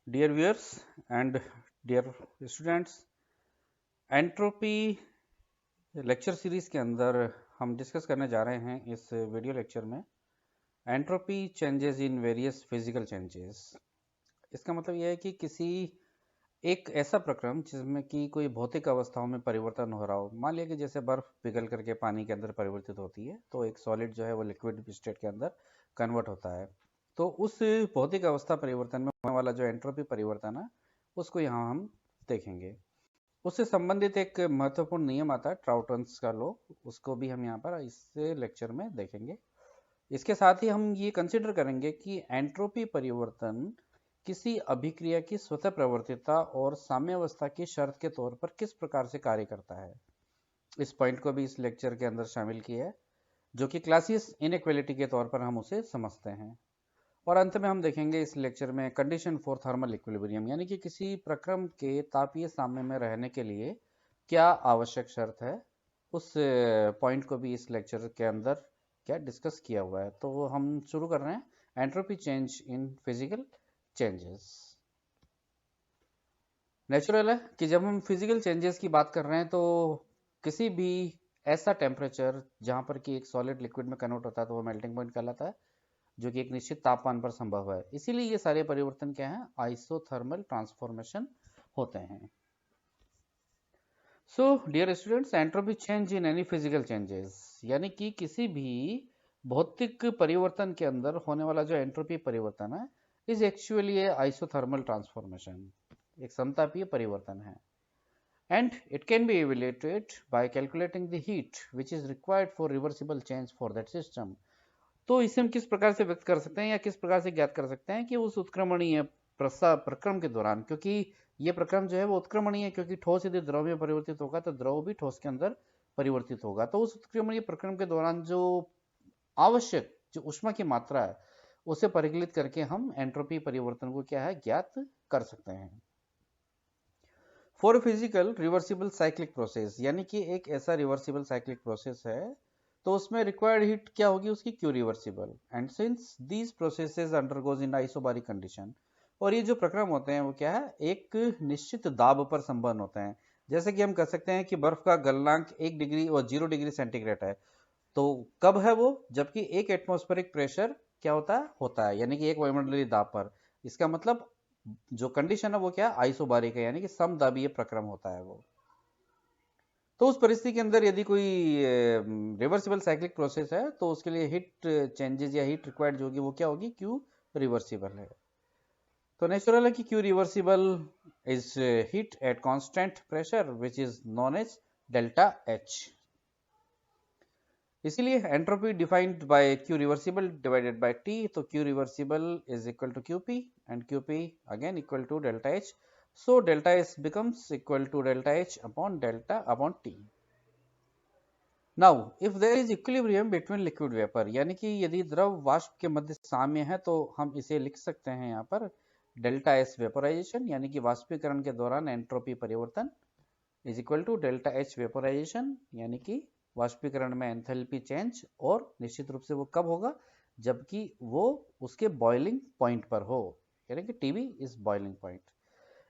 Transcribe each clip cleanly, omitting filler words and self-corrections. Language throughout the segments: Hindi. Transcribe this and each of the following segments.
Dear viewers and dear students, entropy lecture series के अंदर हम डिस्कस करने जा रहे हैं इस वीडियो लेक्चर में entropy changes in various physical changes. इसका मतलब यह है कि किसी एक ऐसा प्रक्रम जिसमें कि कोई भौतिक अवस्थाओं में परिवर्तन हो रहा हो। मान लिया कि जैसे बर्फ पिघल करके पानी के अंदर परिवर्तित होती है तो एक सॉलिड जो है वो लिक्विड स्टेट के अंदर कन्वर्ट होता है। तो उस भौतिक अवस्था परिवर्तन में होने वाला जो एंट्रोपी परिवर्तन है उसको यहाँ हम देखेंगे। उससे संबंधित एक महत्वपूर्ण नियम आता है ट्राउटन्स का लॉ, उसको भी हम यहाँ पर इस लेक्चर में देखेंगे। इसके साथ ही हम ये कंसिडर करेंगे कि एंट्रोपी परिवर्तन किसी अभिक्रिया की स्वतः प्रवर्तिता और साम्यावस्था की शर्त के तौर पर किस प्रकार से कार्य करता है, इस पॉइंट को भी इस लेक्चर के अंदर शामिल किया है, जो कि क्लासियस इनइक्वालिटी के तौर पर हम उसे समझते हैं। और अंत में हम देखेंगे इस लेक्चर में कंडीशन फॉर थर्मल इक्विलिब्रियम, यानी कि किसी प्रक्रम के तापीय साम्य में रहने के लिए क्या आवश्यक शर्त है, उस पॉइंट को भी इस लेक्चर के अंदर क्या डिस्कस किया हुआ है। तो हम शुरू कर रहे हैं entropy change in physical changes. Natural है कि जब हम फिजिकल चेंजेस की बात कर रहे हैं तो किसी भी ऐसा टेम्परेचर जहां पर कि एक सॉलिड लिक्विड में कन्वर्ट होता है तो वो मेल्टिंग पॉइंट कहलाता है, जो कि एक निश्चित तापमान पर संभव है। इसीलिए ये सारे परिवर्तन क्या हैं, आइसोथर्मल ट्रांसफॉर्मेशन होते हैं। So dear students, entropy change in any physical changes, यानी कि किसी भी भौतिक परिवर्तन के अंदर होने वाला जो एंट्रोपी परिवर्तन है is actually A isothermal transformation, एक समतापीय परिवर्तन है। And it can be evaluated by calculating the heat which is required for reversible change for that system. तो इसे हम किस प्रकार से व्यक्त कर सकते हैं या किस प्रकार से ज्ञात कर सकते हैं कि उस उत्क्रमणीय प्रक्रम के दौरान, क्योंकि ये प्रक्रम जो है वो उत्क्रमणीय है, क्योंकि ठोस यदि द्रव में परिवर्तित होगा तो द्रव भी ठोस के अंदर परिवर्तित होगा। तो उस उत्क्रमणीय प्रक्रम के दौरान जो आवश्यक जो ऊष्मा की मात्रा है उसे परिकलित करके हम एंट्रोपी परिवर्तन को क्या है ज्ञात कर सकते हैं। For physical reversible cyclic process, यानी कि एक ऐसा रिवर्सिबल साइक्लिक प्रोसेस है तो उसमें रिक्वायर्ड हीट क्या होगी उसकी, Q reversible. And since these processes undergoes in isobaric condition, और ये जो प्रक्रम होते हैं वो क्या है, एक निश्चित दाब पर संपन्न होते हैं। जैसे कि हम कह सकते हैं कि बर्फ का गलनांक 1 डिग्री और 0 डिग्री सेंटीग्रेड है। तो कब है वो, जबकि एक एटमॉस्फेरिक प्रेशर क्या होता है यानी कि एक वायुमंडलीय दाब पर। इसका मतलब जो कंडीशन है वो क्या, आइसोबारिक है, यानी कि समदाबीय प्रक्रम होता है वो। तो उस परिस्थिति के अंदर यदि कोई रिवर्सिबल साइक्लिक प्रोसेस है तो उसके लिए हीट चेंजेस या हीट रिक्वायर्ड जो होगी वो क्या होगी, क्यू रिवर्सिबल है। तो नेचुरल है कि Q reversible is heat at constant pressure which is known as delta H. इसीलिए entropy defined by Q reversible divided by T, तो Q reversible is equal to QP and QP again equal to delta H. So delta S becomes equal to delta H upon delta upon T. Now, if there is equilibrium between liquid vapor, यानी कि यदि द्रव वाष्प के मध्य साम्य है तो हम इसे लिख सकते हैं यहाँ पर डेल्टा एस वेपोराइजेशन, यानी कि वाष्पीकरण के दौरान एंट्रोपी परिवर्तन is equal to delta H vaporisation, यानी कि वाष्पीकरण में एंथैल्पी चेंज, और निश्चित रूप से वो कब होगा, जबकि वो उसके बॉइलिंग पॉइंट पर हो, यानी कि टीबी इज बॉइलिंग पॉइंट।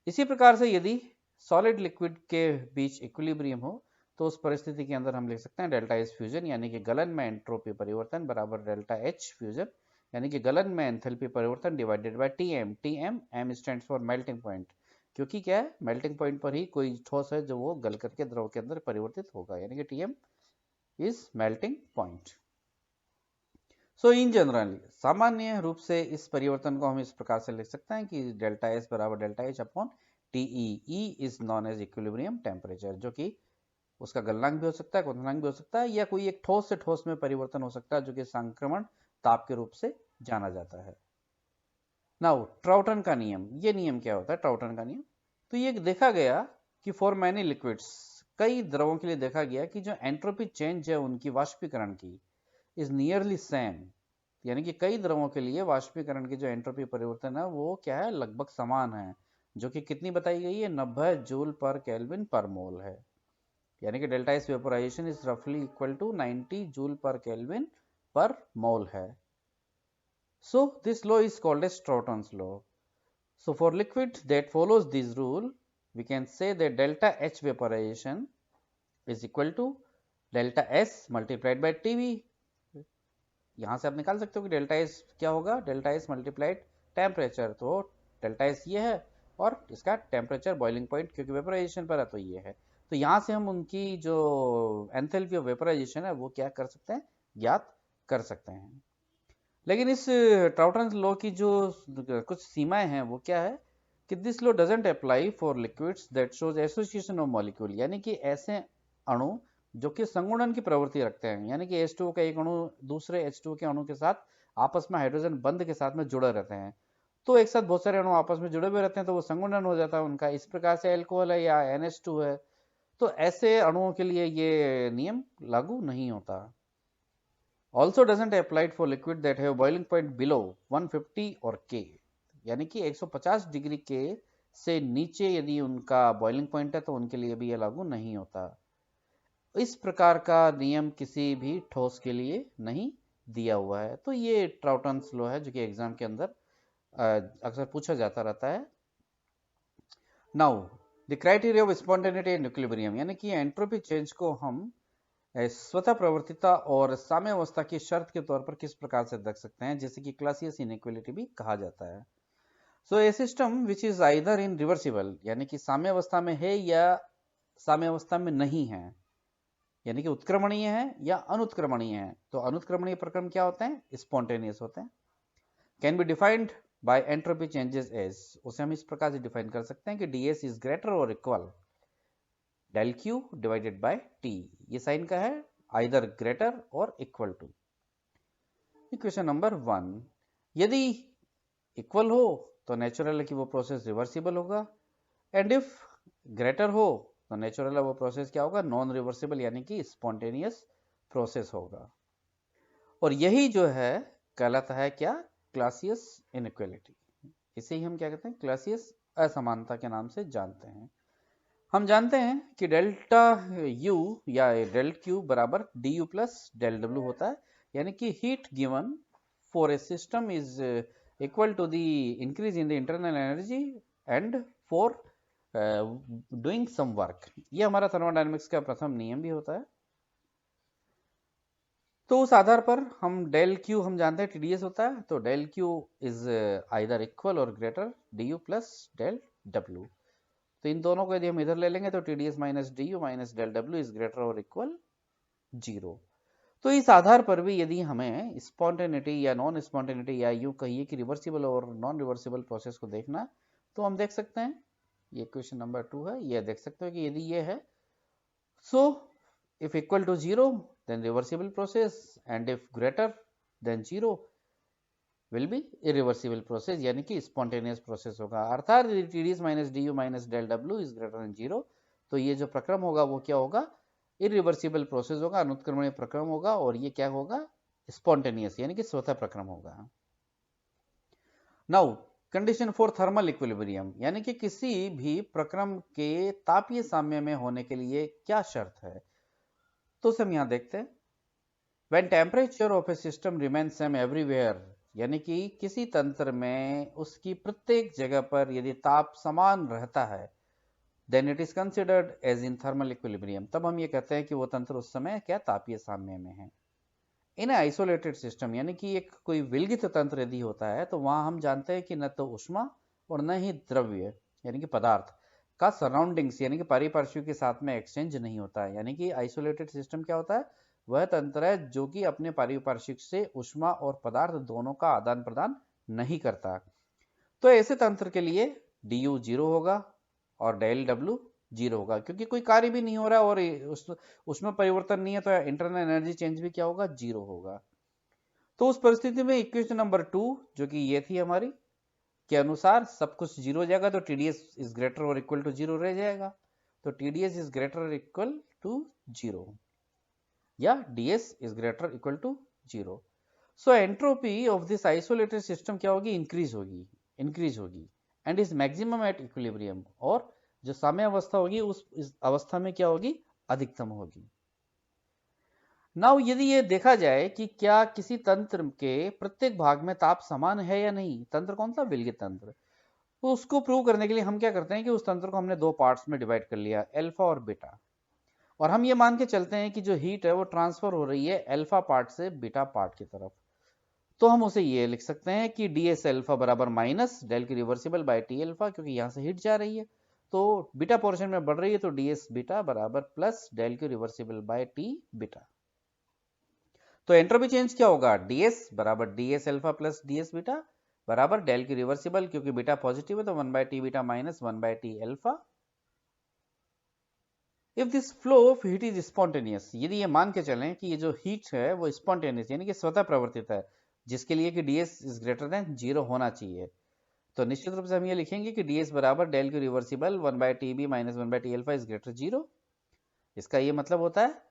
इसी प्रकार से यदि सॉलिड लिक्विड के बीच इक्विलिब्रियम हो तो उस परिस्थिति के अंदर हम लिख सकते हैं डेल्टा एच फ्यूजन, यानी कि गलन में एंट्रोपी परिवर्तन बराबर डेल्टा एच फ्यूजन, यानी कि गलन में एंथैल्पी परिवर्तन divided by TM. TM M stands for melting point, क्योंकि क्या है, मेल्टिंग पॉइंट पर ही कोई ठोस है जो वो गल करके द्रव के अंदर परिवर्तित होगा, यानी कि TM is melting point. So in generally सामान्य रूप से इस परिवर्तन को हम इस प्रकार से लिख सकते हैं कि डेल्टा एस बराबर delta H upon TE. E is known as equilibrium temperature, जो कि उसका गलनांक भी हो सकता है, क्वथनांक भी हो सकता है, या कोई एक ठोस से ठोस में परिवर्तन हो सकता है जो कि संक्रमण ताप के रूप से जाना जाता है। नाउ ट्राउटन का नियम, ये नियम क्या होता है ट्राउटन का नियम, तो ये देखा गया कि फॉर मैनी लिक्विड्स, कई द्रवों के लिए देखा गया कि जो एंट्रोपी चेंज है उनकी वाष्पीकरण की इज नियरली सेम, यानी कि कई द्रवों के लिए वाष्पीकरण की जो एंट्रोपी परिवर्तन है वो क्या है, लगभग समान है, जो कि कितनी बताई गई है, 90 joule per kelvin per mole है, यानी कि डेल्टा एस वेपोराइजेशन इज रफली equal to 90 joule per kelvin per mole है। So this law is called as Trouton's law. So for liquid that follows this rule, we can say that delta H vaporization is equal to delta S multiplied by TV. यहाँ से आप निकाल सकते हो कि डेल्टा एस क्या होगा, डेल्टा एस मल्टीप्लाइड टेम्परेचर, तो डेल्टा एस ये है और इसका टेम्परेचर बॉइलिंग पॉइंट क्योंकि वेपराइजेशन पर है तो ये है। तो यहाँ से हम उनकी जो एंथैल्पी ऑफ वेपराइजेशन है वो क्या कर सकते हैं, ज्ञात कर सकते हैं। लेकिन इस ट्राउटन्स लॉ की जो कुछ सीमाएं हैं वो क्या है कि this law doesn't apply for liquids that shows association of molecule, यानी कि ऐसे अणु जो कि संगुणन की प्रवृत्ति रखते हैं, यानी कि H2O का एक अणु दूसरे H2O के अणु के साथ आपस में हाइड्रोजन बंध के साथ में जुड़े रहते हैं। तो एक साथ बहुत सारे अणु आपस में जुड़े हुए रहते हैं तो वो संगुणन हो जाता है उनका। इस प्रकार से एल्कोहल है या NH2 है, तो ऐसे अणुओं के लिए ये नियम लागू नहीं होता। Also doesn't applied for liquid that have boiling point below 150 और K, यानी कि 150 डिग्री के से नीचे यदि उनका बॉइलिंग पॉइंट है तो उनके लिए भी ये लागू नहीं होता। इस प्रकार का नियम किसी भी ठोस के लिए नहीं दिया हुआ है। तो ये ट्राउटन्स लॉ है जो कि एग्जाम के अंदर अक्सर पूछा जाता रहता है। Now the criteria of spontaneity and equilibrium, यानी कि एंट्रोपी चेंज को हम स्वतः प्रवर्तिता और साम्यावस्था की शर्त के तौर पर किस प्रकार से देख सकते हैं, जैसे कि क्लासियस इनइक्वालिटी भी कहा जाता है। So a system which is either in reversible, यानी कि साम्यावस्था में है या साम्यावस्था में नहीं है, यानी कि उत्क्रमणीय है या अनुत्क्रमणीय है। तो अनुत्क्रमणीय प्रक्रम क्या होते हैं, स्पॉन्टेनियस होते हैं। Can be defined by entropy changes as, उसे हम इस प्रकार से डिफाइन कर सकते हैं कि ds इज ग्रेटर और equal del q divided by t। ये साइन का है आइदर ग्रेटर और इक्वल टू। इक्वेशन नंबर 1, यदि इक्वल हो तो नेचुरल है कि वो प्रोसेस रिवर्सिबल होगा, एंड इफ ग्रेटर हो तो नेचुरल वो प्रोसेस क्या होगा, नॉन रिवर्सिबल यानी कि स्पॉन्टेनियस प्रोसेस होगा। और यही जो है कहलाता है क्या, क्लासियस इनइक्वालिटी। इसे ही हम क्या कहते हैं, क्लासियस असमानता के नाम से जानते हैं। हम जानते हैं कि डेल्टा यू या डेल क्यू बराबर D U plus del W होता है, यानी कि heat given for a system is equal to the increase in the internal energy and for doing some work. ये हमारा थर्मोडायनेमिक्स का प्रथम नियम भी होता है। तो उस आधार पर हम डेल क्यू हम जानते हैं TdS होता है, तो del Q is either equal और greater D U plus del W. तो इन दोनों को यदि हम इधर ले लेंगे तो TdS minus D U minus del W is greater और इक्वल 0। तो इस आधार पर भी यदि हमें स्पॉन्टेनिटी या नॉन स्पॉन्टेनिटी या यूं कहिए कि रिवर्सिबल और नॉन रिवर्सिबल प्रोसेस को देखना, तो हम देख सकते हैं, ये क्वेश्चन नंबर 2 है, ये देख सकते हो कि यदि ये है, so if equal to 0 then reversible process and if greater than 0 will be irreversible process, यानी कि स्पॉन्टेनियस प्रोसेस होगा। अर्थात TdS minus D U minus del W is greater than 0, तो ये जो प्रक्रम होगा वो क्या होगा, इरिवर्सिबल प्रोसेस होगा, अनुत्क्रमणीय प्रक्रम होगा, और ये क्या होगा, स्पॉन्टेनियस यानी कि स्वतः प्रक्रम होगा। Now condition for thermal equilibrium, यानी कि किसी भी प्रक्रम के तापीय साम्य में होने के लिए क्या शर्त है, तो हम यहां देखते हैं। When temperature of A system remains same everywhere, यानी कि किसी तंत्र में उसकी प्रत्येक जगह पर यदि ताप समान रहता है, then it is considered as in thermal equilibrium, तब हम ये कहते हैं कि वो तंत्र उस समय क्या तापीय साम्य में है। इन आइसोलेटेड सिस्टम, यानी कि एक कोई विलगित तंत्र यदि होता है तो वहां हम जानते हैं कि न तो ऊष्मा और न ही द्रव्य यानी कि पदार्थ का सराउंडिंग्स यानी कि पारिपार्श्विक के साथ में एक्सचेंज नहीं होता है। यानी कि आइसोलेटेड सिस्टम क्या होता है, वह तंत्र है जो कि अपने पारिपार्श्विक से ऊष्मा और पदार्थ दोनों का आदान प्रदान नहीं करता। तो ऐसे तंत्र के लिए du 0 होगा और डेल डब्ल्यू 0 होगा, क्योंकि कोई कार्य भी नहीं हो रहा और उसमें परिवर्तन नहीं है, तो इंटरनल एनर्जी चेंज भी क्या होगा, 0 होगा। तो उस परिस्थिति में इक्वेशन नंबर 2 जो कि ये थी हमारी के अनुसार सब कुछ 0 हो जाएगा, तो TdS इज ग्रेटर और इक्वल टू 0 रह जाएगा। तो TdS इज ग्रेटर और इक्वल टू 0 या DS is greater equal to 0। So entropy of this isolated system क्या होगी, इंक्रीज होगी and is maximum at equilibrium, और जो साम्य अवस्था होगी उस इस अवस्था में क्या होगी, अधिकतम होगी। नाउ यदि ये देखा जाए कि क्या किसी तंत्र के प्रत्येक भाग में ताप समान है या नहीं, तंत्र कौन सा, विलगित तंत्र, तो उसको प्रूव करने के लिए हम क्या करते हैं कि उस तंत्र को हमने दो पार्ट्स में डिवाइड कर लिया, अल्फा और बीटा, और हम ये मान के चलते हैं कि जो हीट है वो ट्रांसफर हो रही है अल्फा पार्ट से बीटा पार्ट की तरफ। तो हम उसे ये लिख सकते हैं कि डी एस अल्फा बराबर minus del Q reversible by T alpha, क्योंकि यहाँ से हीट जा रही है तो बीटा पोर्शन में बढ़ रही है, तो डी एस बीटा बराबर plus del Q reversible by T beta. तो एंट्रोपी चेंज क्या होगा, डी एस बराबर D S alpha plus D S beta बराबर डेल की रिवर्सिबल, क्योंकि बीटा पॉजिटिव है तो 1 by T beta minus 1 by T alpha. If this flow of heat is spontaneous, यदि ये मान के चलें कि ये जो हीट है वो स्पॉन्टेनियस यानी कि स्वतः प्रवर्तित है, जिसके लिए कि ds इज ग्रेटर देन 0 होना चाहिए, तो निश्चित रूप से हम ये लिखेंगे कि ds बराबर del Q reversible 1 by T B minus 1 by T alpha is greater 0। इसका ये मतलब होता है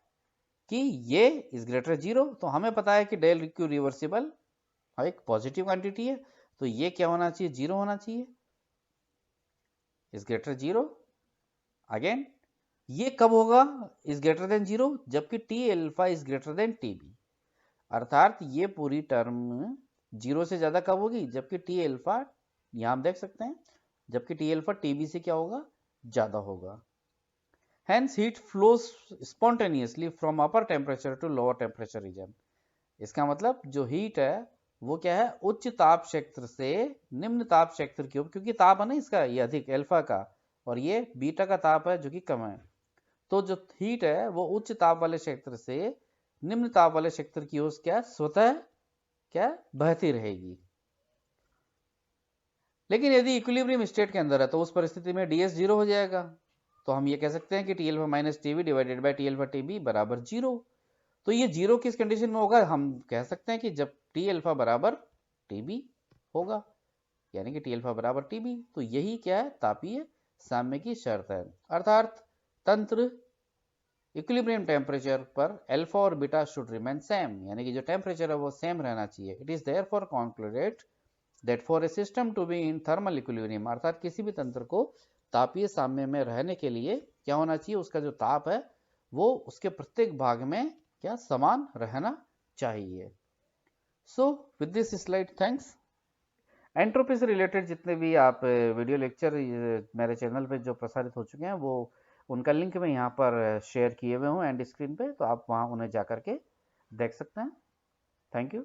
कि ये इज ग्रेटर 0, तो हमें पता है कि डेल क्यू रिवर्सिबल एक पॉजिटिव क्वांटिटी है, तो ये क्या होना चाहिए, 0 होना चाहिए, इज ग्रेटर 0। अगेन ये कब होगा, इज ग्रेटर देन 0, जबकि T alpha is greater than T B, अर्थात ये पूरी टर्म 0 से ज्यादा कब होगी, जबकि टी अल्फा, यहां हम देख सकते हैं, जबकि टी अल्फा टी बी से क्या होगा, ज्यादा होगा। Hence heat flows spontaneously from upper temperature to lower temperature region। इसका मतलब जो हीट है वो क्या है, उच्च ताप क्षेत्र से निम्न ताप क्षेत्र की ओर, क्योंकि ताप है ना इसका ये अधिक अल्फा का, और ये बीटा का ताप है जो कि कम है, तो जो हीट है वो उच्च ताप वाले क्षेत्र से निम्न ताप वाले क्षेत्र की ओर क्या स्वतः क्या बहती रहेगी। लेकिन यदि इक्विलिब्रियम स्टेट के अंदर है तो उस परिस्थिति में ds 0 हो जाएगा, तो हम ये कह सकते हैं कि T alpha minus T B divided by T alpha T B बराबर 0। तो ये 0 किस कंडीशन में होगा, हम कह सकते हैं कि जब टी अल्फा बराबर टी बी होगा, यानी कि टी अल्फा बराबर टी बी, तो यही क्या है, तापीय साम्य की शर्त है, अर्थात तंत्र इक्विलिब्रियम टेम्परेचर पर अल्फा और बीटा शुड रिमेन सेम, यानी कि जो टेम्परेचर है वो सेम रहना चाहिए। It is therefore concluded that for a system to be in thermal equilibrium, अर्थात किसी भी तंत्र को तापीय साम्य में रहने के लिए क्या होना चाहिए, उसका जो ताप है वो उसके प्रत्येक भाग में क्या समान रहना चाहिए। So with this slide, thanks. Entropy से रिलेटेड जितने भी आप वीडियो लेक्चर मेरे चैनल पे जो प्रसारित हो चुके हैं वो उनका लिंक मैं यहाँ पर शेयर किए हुए हूँ एंड स्क्रीन पे, तो आप वहाँ उन्हें जा करके देख सकते हैं। Thank you.